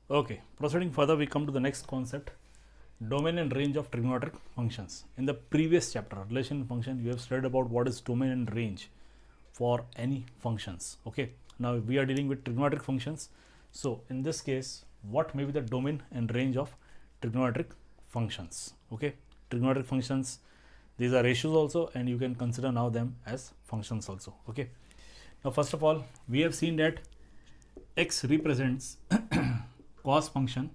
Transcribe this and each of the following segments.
Okay, proceeding further, we come to the next concept, domain and range of trigonometric functions. In the previous chapter, relation function, you have studied about what is domain and range for any functions. Okay, now we are dealing with trigonometric functions. So in this case, what may be the domain and range of trigonometric functions? Okay, trigonometric functions, these are ratios also, and you can consider now them as functions also. Okay, now first of all, we have seen that x represents cos function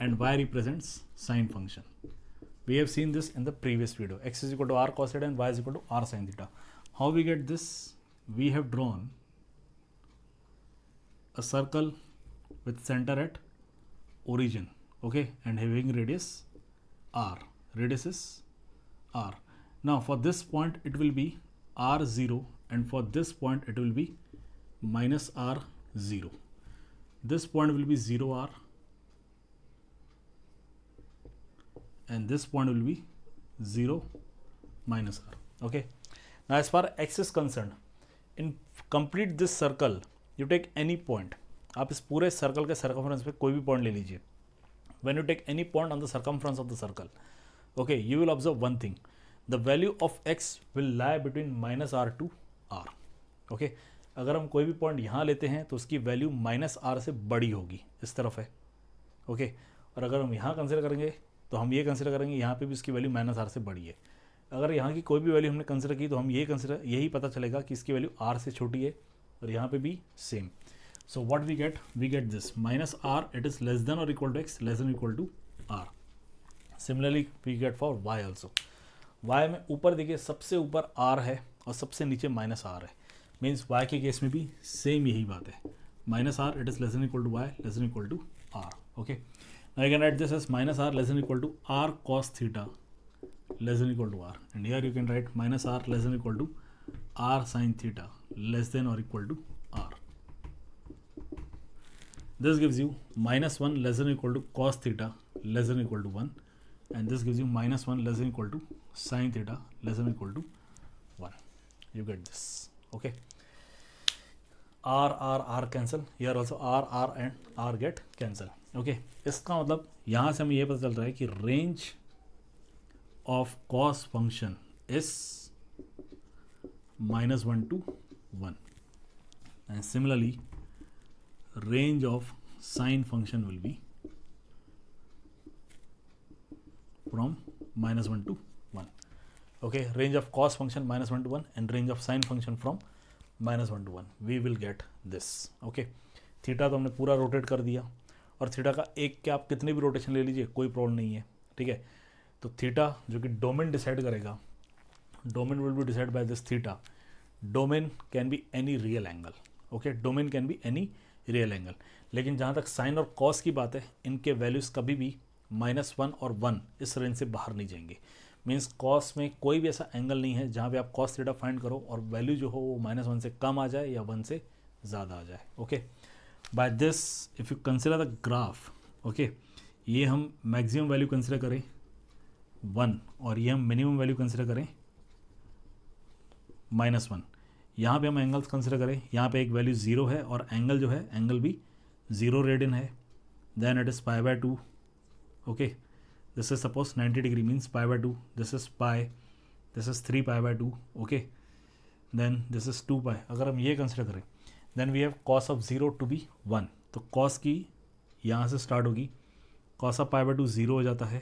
and y represents sine function. We have seen this in the previous video. X is equal to r cos theta and y is equal to r sin theta. How we get this? We have drawn a circle with center at origin, okay, and having radius r. Radius is r. Now for this point it will be r0, and for this point it will be minus r0. This point will be 0r, and this point will be 0 minus r. Okay, now as far as x is concerned, in complete this circle you take any point. आप इस पूरे circle के circumference पे कोई भी point ले लीजिए. When you take any point on the circumference of the circle, okay, you will observe one thing: the value of x will lie between minus r to r. Okay, अगर हम कोई भी point यहाँ लेते हैं तो उसकी वैल्यू माइनस आर से बड़ी होगी, इस तरफ है. ओके, और अगर हम यहाँ कंसिडर करेंगे तो हम ये कंसिडर करेंगे यहाँ पे भी इसकी वैल्यू माइनस आर से बड़ी है. अगर यहाँ की कोई भी वैल्यू हमने कंसिडर की तो हम यही पता चलेगा कि इसकी वैल्यू आर से छोटी है, और यहाँ पे भी same. So what we get this minus r, it is less than और equal to x, less than equal to r. Similarly we get for y also. Y में ऊपर देखिए सबसे ऊपर आर है और सबसे नीचे माइनस आर है. मीन्स y के केस में भी सेम यही बात है. Minus r, it is less than equal to y, less than equal to r. Okay, now you can write this as minus r less than equal to r cos theta less than equal to r, and here you can write minus r less than equal to r sin theta less than or equal to r. This gives you minus 1 less than equal to cos theta less than equal to 1, and this gives you minus 1 less than equal to sin theta less than equal to 1. You get this. Okay, r cancel, here also r and r get cancel. Okay, इसका मतलब यहाँ से हमें ये पता चल रहा है कि range of cos function is -1 to 1, and similarly range of sine function will be from -1 to 1. Okay, range of cos function -1 to 1 and range of sine function from -1 to 1. We will get this. Okay, theta तो हमने पूरा rotate कर दिया, और theta का एक के आप कितने भी रोटेशन ले लीजिए कोई प्रॉब्लम नहीं है. ठीक है, तो थीटा जो कि डोमेन डिसाइड करेगा, domain will be decide by this theta. Domain can be any real angle. Okay, domain can be any real angle. लेकिन जहाँ तक साइन और कॉस की बात है, इनके वैल्यूज़ कभी भी -1 और 1 इस रेंज से बाहर नहीं जाएंगे. मीन्स कॉस में कोई भी ऐसा एंगल नहीं है जहाँ पे आप कॉस थीटा फाइंड करो और वैल्यू जो हो वो -1 से कम आ जाए या 1 से ज़्यादा आ जाए. Okay, by this if you consider the graph, okay, ये हम मैक्सिमम वैल्यू कंसिडर करें 1 और ये हम मिनिमम वैल्यू कंसिडर करें -1. यहाँ पे हम एंगल्स कंसिडर करें, यहाँ पे एक वैल्यू 0 है और एंगल जो है एंगल भी 0 रेडियन है. Then it is π/2. Okay, this is suppose 90 degree, means π/2. This is pi, this is 3π/2. Okay, then this is 2π. अगर हम ये कंसिडर करें, then we have cos of 0 to be 1. तो कॉस की यहाँ से स्टार्ट होगी, कॉस ऑफ π/2 0 हो जाता है.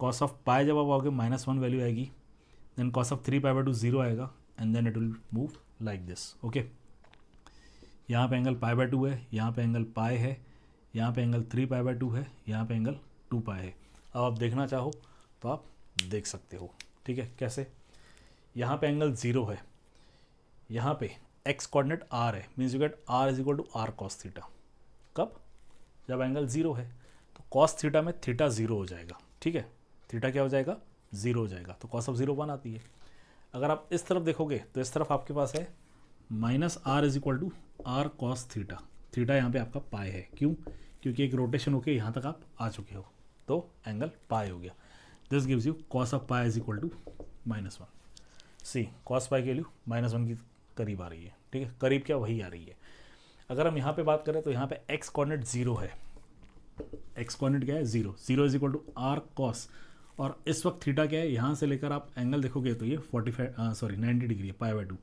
कॉस ऑफ पाई जब आप आओगे -1 वैल्यू आएगी, देन कॉस ऑफ 3π/2 0 आएगा, and then it will move like this. Okay, यहाँ पे एंगल π/2 है, यहाँ पे एंगल पाई है, यहाँ पे एंगल 3π/2 है, यहाँ पे एंगल 2π है. अब आप देखना चाहो तो आप देख सकते हो. ठीक है, कैसे? यहाँ पे एंगल 0 है, यहाँ पे एक्स कोऑर्डिनेट आर है, means you get r is equal to r cos theta. कब? जब एंगल 0 है, तो कॉस थीटा में थीटा 0 हो जाएगा. ठीक है, थीटा क्या हो जाएगा? 0 हो जाएगा. तो कॉस ऑफ 0 1 आती है. अगर आप इस तरफ देखोगे तो इस तरफ आपके पास है -r is equal to r cos theta. Theta यहाँ पे आपका पाई है. क्यों? क्योंकि एक रोटेशन होके यहाँ तक आप आ चुके हो, तो एंगल पाई हो गया. This gives you cos of pi is equal to -1. See, cos pi की वैल्यू -1 की करीब आ रही है. ठीक है, करीब क्या, वही आ रही है. अगर हम यहाँ पे बात करें तो यहाँ पे एक्स कोऑर्डिनेट 0 है, एक्स कोऑर्डिनेट क्या है 0, 0 is equal to r cos, और इस वक्त थीटा क्या है, यहाँ से लेकर आप एंगल देखोगे तो ये 90 डिग्री है, π/2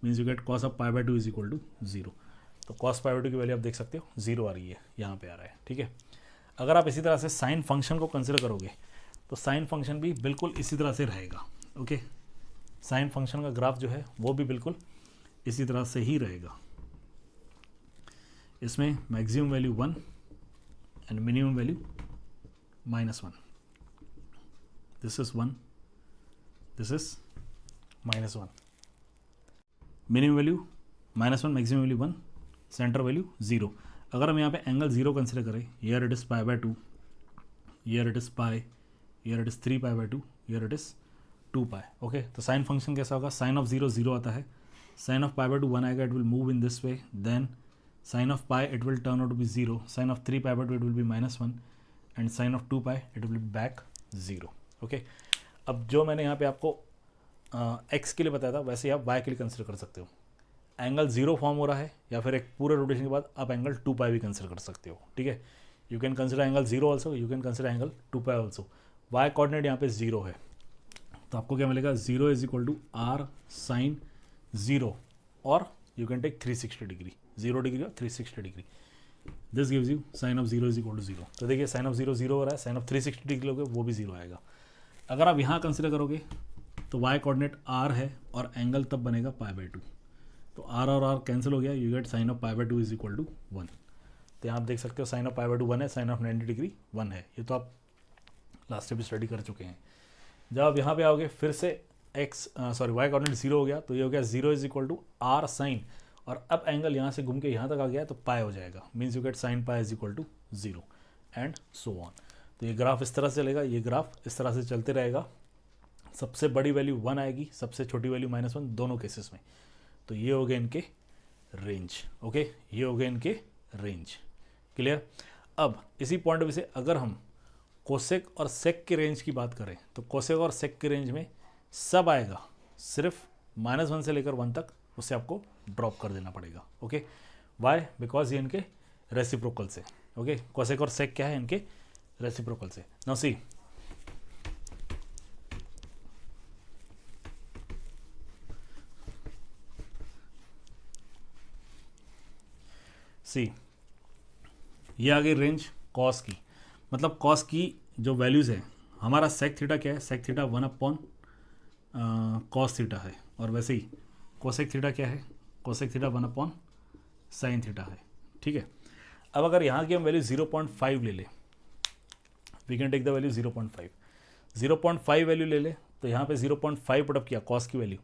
means you get cos of π/2 is equal to 0। तो कॉस π/2 की वैल्यू आप देख सकते हो 0 आ रही है, यहाँ पे आ रहा है, ठीक है। अगर आप इसी तरह से साइन फंक्शन को कंसिडर करोगे तो साइन फंक्शन भी बिल्कुल इसी तरह से रहेगा, ओके। साइन फंक्शन का ग्राफ जो है वो भी बिल्कुल इसी तरह से ही रहेगा। इसमें maximum value 1 and minimum value -1, this is 1, this is -1, minimum value -1, maximum value 1, centre value 0। अगर हम यहाँ पे एंगल 0 कंसिडर करें, here it is π/2, here it is pi, here it is 3π/2, here it is 2π, okay. तो sine function कैसा होगा, sign of 0 0 आता है, साइन ऑफ π/2 1 आएगा, it will move in this way, then sine of pi it will turn out to be 0, sine of 3π/2 it will be -1 and sine of 2π it will be back 0, okay. अब जो मैंने यहाँ पे आपको x के लिए बताया था वैसे आप वाई के लिए कंसिडर कर सकते हो। एंगल 0 फॉर्म हो रहा है या फिर एक पूरे रोटेशन के बाद आप एंगल 2π भी कंसिडर कर सकते हो, ठीक है। You can consider angle 0 also, you can consider angle 2π also. Y coordinate यहाँ पे 0 है तो आपको क्या मिलेगा, 0 is equal to r sine 0, और you can take 360 degree, 0 degree और 360 degree, this gives you sine of 0 is equal to 0। तो देखिए साइन ऑफ 0 0 हो रहा है, साइन ऑफ 360 डिग्री लोगे वो भी 0 आएगा। अगर आप यहाँ कंसिडर करोगे तो वाई कोऑर्डिनेट r है और एंगल तब बनेगा π/2, तो r और r कैंसिल हो गया, you get sine of π/2 is equal to 1। तो यहाँ आप देख सकते हो साइन ऑफ π/2 1 है, साइन ऑफ 90 डिग्री 1 है, ये तो आप लास्ट टाइम स्टडी कर चुके हैं। जब आप यहाँ पे आओगे फिर से वाई कोऑर्डिनेट 0 हो गया, तो ये हो गया 0 is equal to r sine, और अब एंगल यहाँ से घूम के यहाँ तक आ गया तो पाई हो जाएगा, means you get sine pi is equal to 0 and so on. तो ये ग्राफ इस तरह से चलेगा, ये ग्राफ इस तरह से चलते रहेगा, सबसे बड़ी वैल्यू 1 आएगी, सबसे छोटी वैल्यू -1 दोनों केसेस में। तो ये हो गए इनके रेंज, ओके, ये हो गए इनके रेंज, क्लियर। अब इसी पॉइंट ऑफ व्यू से अगर हम कोसेक और सेक के रेंज की बात करें तो कोसेक और सेक के रेंज में सब आएगा, सिर्फ -1 से लेकर 1 तक उसे आपको ड्रॉप कर देना पड़ेगा, ओके। वाई, बिकॉज ये इनके रेसिप्रोकल से, ओके। कोसेक और सेक क्या है, इनके रेसिप्रोकल से। नाउ सी ये आ गई रेंज कॉस की, मतलब कॉस की जो वैल्यूज़ है, हमारा सेक थीटा क्या है, सेक थीटा 1/cos थीटा है, और वैसे ही कोसेक थीटा क्या है, कोसेक थीटा 1/sin थीटा है, ठीक है। अब अगर यहाँ की हम वैल्यू 0.5 ले लें, we can take the value 0.5 value ले ले, तो यहाँ पे 0.5 पुटअप किया कॉस की वैल्यू,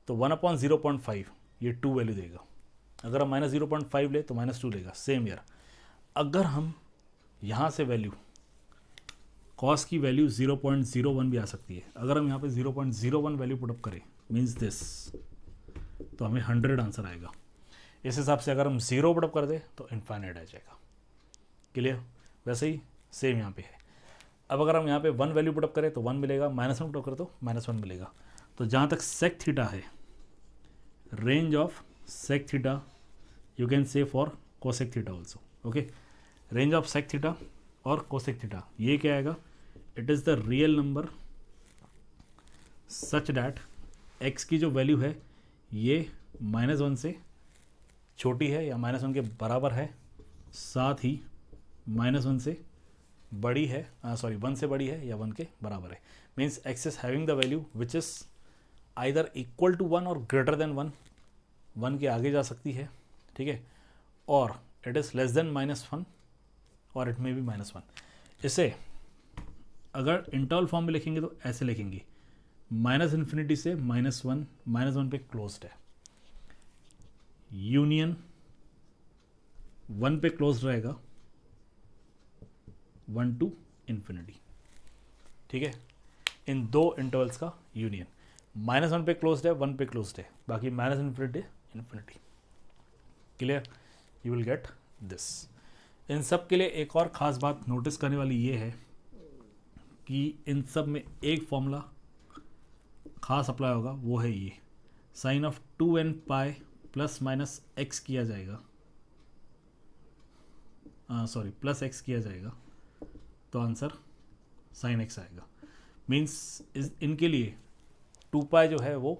तो 1/0.5 ये 2 वैल्यू देगा। अगर हम -0.5 ले तो -2 लेगा, सेम ईयर। अगर हम यहाँ से वैल्यू कॉस की वैल्यू 0.01 भी आ सकती है, अगर हम यहाँ पे 0.01 वैल्यू पुटअप करें मीन्स दिस, तो हमें 100 आंसर आएगा। इस हिसाब से अगर हम 0 पुटअप कर दें तो इनफाइनाइट आ जाएगा, क्लियर। वैसे ही सेम यहाँ पे है। अब अगर हम यहाँ पे 1 वैल्यू पुटअप करें तो 1 मिलेगा, -1 पुटअप करें तो -1 मिलेगा। तो जहाँ तक सेक थीटा है, range of sec theta you can say for cosec theta also, okay. Range of sec theta और कोसेक थीटा ये क्या आएगा, it is the real number such that x की जो वैल्यू है ये -1 से छोटी है या -1 के बराबर है, साथ ही -1 से बड़ी है, 1 से बड़ी है या 1 के बराबर है। Means x is having the value which is either equal to 1 और ग्रेटर देन 1, 1 के आगे जा सकती है, ठीक है, और इट इज़ लेस देन -1 और इट मे बी -1। इसे अगर इंटरवल फॉर्म में लिखेंगे तो ऐसे लिखेंगे, -∞ से -1 पे क्लोज्ड है, यूनियन 1 पे क्लोज रहेगा, 1 to ∞, ठीक है। इन दो इंटरवल्स का यूनियन, -1 पे क्लोज्ड है, 1 पे क्लोज्ड है, बाकी -∞, clear. You will get this. इन सब के लिए एक और ख़ास बात नोटिस करने वाली ये है कि इन सब में एक फॉर्मूला खास अप्लाई होगा, वो है ये, sign of 2n pi ± x किया जाएगा, सॉरी प्लस एक्स किया जाएगा तो आंसर साइन एक्स आएगा। मीन्स इनके लिए 2 पाई जो है वो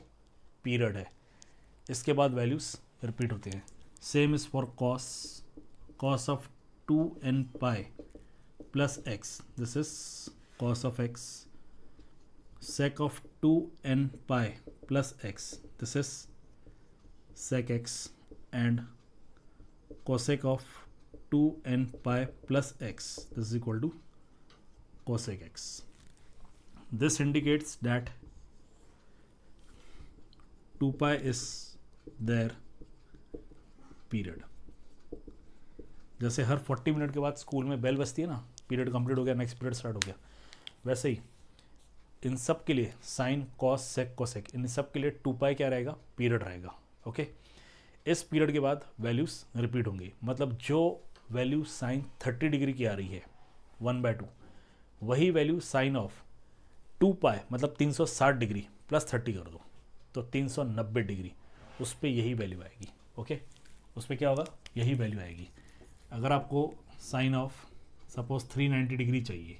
पीरियड है, इसके बाद वैल्यूज़ रिपीट होते हैं। Same is for cos of 2n pi plus x, this is cos of x. sec of 2n pi plus x, this is sec x, and cosec of 2n pi plus x, this is equal to cosec x. This indicates that 2 pi is their period. जैसे हर 40 minute के बाद school में bell बजती है ना, period complete हो गया, next period start हो गया, वैसे ही इन सब के लिए साइन कॉस सेक कोसेक, इन सब के लिए 2 पाई क्या रहेगा, पीरियड रहेगा। ओके, इस पीरियड के बाद वैल्यूज़ रिपीट होंगी, मतलब जो वैल्यू साइन 30 डिग्री की आ रही है 1/2, वही वैल्यू साइन ऑफ 2 पाई मतलब 360 डिग्री प्लस 30 कर दो तो 390 डिग्री, उस पर यही वैल्यू आएगी। ओके, उस पर क्या होगा, यही वैल्यू आएगी। अगर आपको साइन ऑफ सपोज 390 डिग्री चाहिए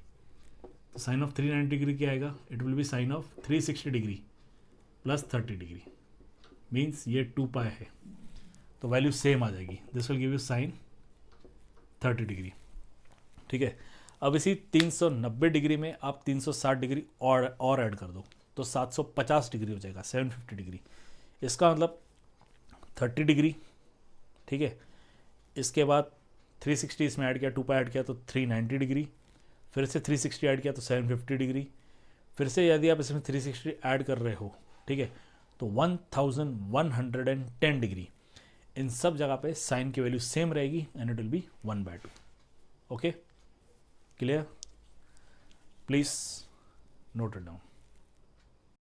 तो साइन ऑफ 390 डिग्री क्या आएगा, it will be sine of 360 degree plus 30 degree, means ये 2 पाई है तो वैल्यू सेम आ जाएगी, this will give you sine 30 degree. ठीक है, अब इसी 390 डिग्री में आप 360 डिग्री और ऐड कर दो तो 750 डिग्री हो जाएगा, 750 डिग्री। इसका मतलब 30 डिग्री, ठीक है, इसके बाद 360 इसमें ऐड किया, 2 पाई ऐड किया तो 390 डिग्री, फिर से 360 ऐड किया तो 750 डिग्री, फिर से यदि आप इसमें 360 ऐड कर रहे हो, ठीक है, तो 1110 डिग्री। इन सब जगह पे साइन की वैल्यू सेम रहेगी and it will B 1/2। Okay, clear? Please note it down.